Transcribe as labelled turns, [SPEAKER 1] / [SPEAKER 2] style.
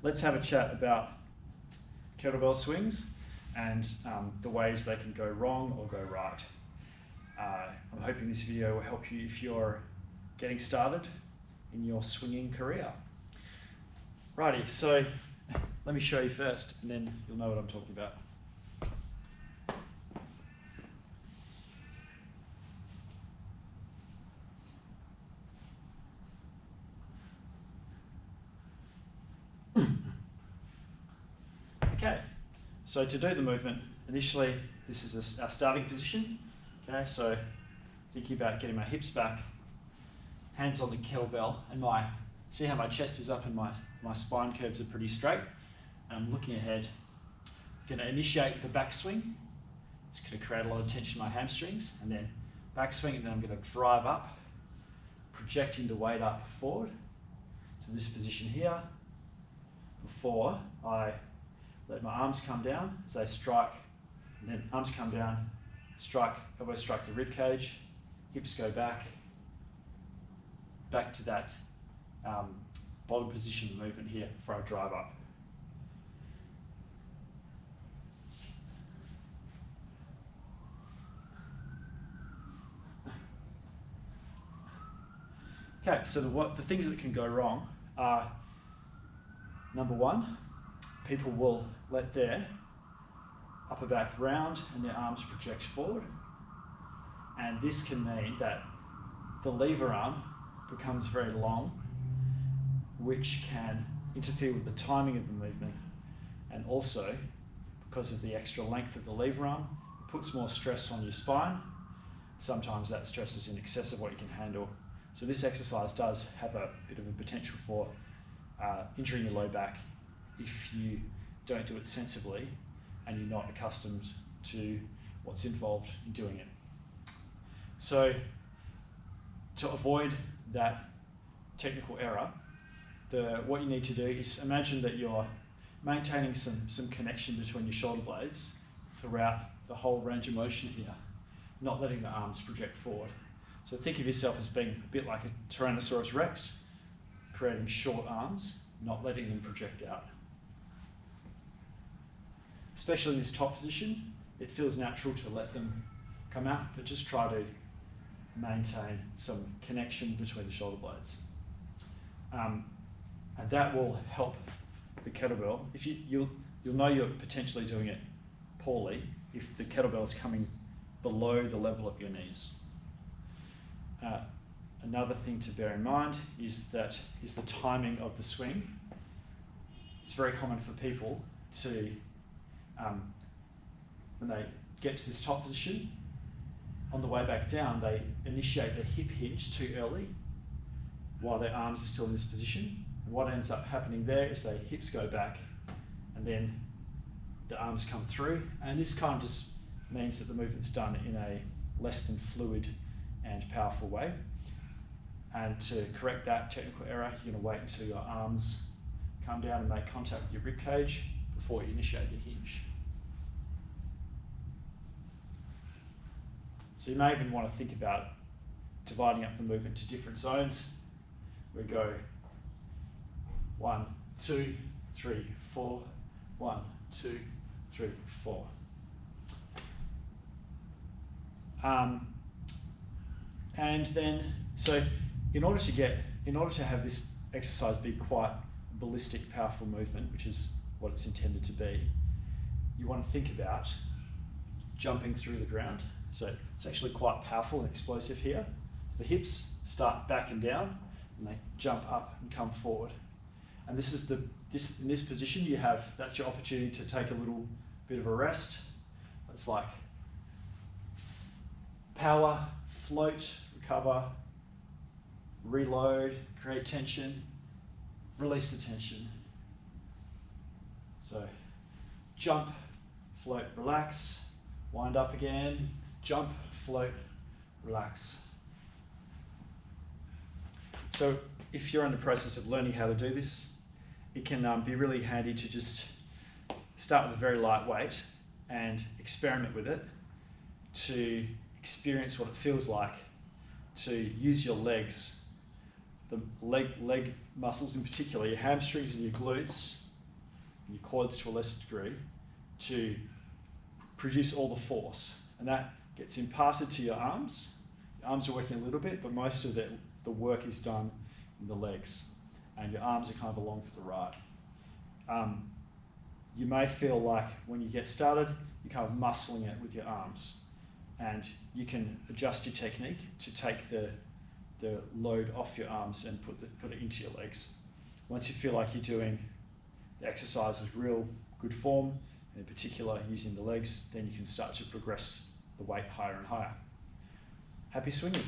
[SPEAKER 1] let's have a chat about kettlebell swings and the ways they can go wrong or go right. I'm hoping this video will help you if you're getting started in your swinging career. Righty, so let me show you first and then you'll know what I'm talking about. Okay, so to do the movement, initially this is our starting position. Okay, so thinking about getting my hips back, hands on the kettlebell, and see how my chest is up and my spine curves are pretty straight. And I'm looking ahead. I'm going to initiate the backswing. It's going to create a lot of tension in my hamstrings, and then backswing, and then I'm going to drive up, projecting the weight up forward to this position here before I let my arms come down as I strike, and then arms come down, strike, elbows strike the rib cage, hips go back to that bottom position movement here before I drive up. Okay, so the things that can go wrong are, number one, people will let their upper back round and their arms project forward. And this can mean that the lever arm becomes very long, which can interfere with the timing of the movement. And also, because of the extra length of the lever arm, it puts more stress on your spine. Sometimes that stress is in excess of what you can handle. So this exercise does have a bit of a potential for injuring your low back if you don't do it sensibly and you're not accustomed to what's involved in doing it. So to avoid that technical error, what you need to do is imagine that you're maintaining some connection between your shoulder blades throughout the whole range of motion here, not letting the arms project forward. So think of yourself as being a bit like a Tyrannosaurus Rex, creating short arms, not letting them project out. Especially in this top position, it feels natural to let them come out, but just try to maintain some connection between the shoulder blades. And that will help the kettlebell. If you'll know you're potentially doing it poorly if the kettlebell is coming below the level of your knees. Another thing to bear in mind is the timing of the swing. It's very common for people to, when they get to this top position, on the way back down, they initiate the hip hinge too early while their arms are still in this position. And what ends up happening there is their hips go back and then the arms come through. And this kind of just means that the movement's done in a less than fluid and powerful way. And to correct that technical error, you're going to wait until your arms come down and make contact with your rib cage before you initiate your hinge. So you may even want to think about dividing up the movement to different zones. We go 1, 2, 3, 4, 1, 2, 3, 4. And then, so in order to have this exercise be quite a ballistic, powerful movement, which is what it's intended to be, you want to think about jumping through the ground. So it's actually quite powerful and explosive here. The hips start back and down, and they jump up and come forward. And this is in this position that's your opportunity to take a little bit of a rest. It's like power, float, recover, reload, create tension, release the tension. So jump, float, relax, wind up again, jump, float, relax. So if you're in the process of learning how to do this, it can be really handy to just start with a very light weight and experiment with it to experience what it feels like to use your legs, the leg muscles in particular, your hamstrings and your glutes, and your quads to a lesser degree, to produce all the force. And that gets imparted to your arms. Your arms are working a little bit, but most of the work is done in the legs. And your arms are kind of along for the ride. You may feel like when you get started, you're kind of muscling it with your arms. And you can adjust your technique to take the load off your arms and put it into your legs. Once you feel like you're doing the exercise with real good form, in particular using the legs, then you can start to progress the weight higher and higher. Happy swinging.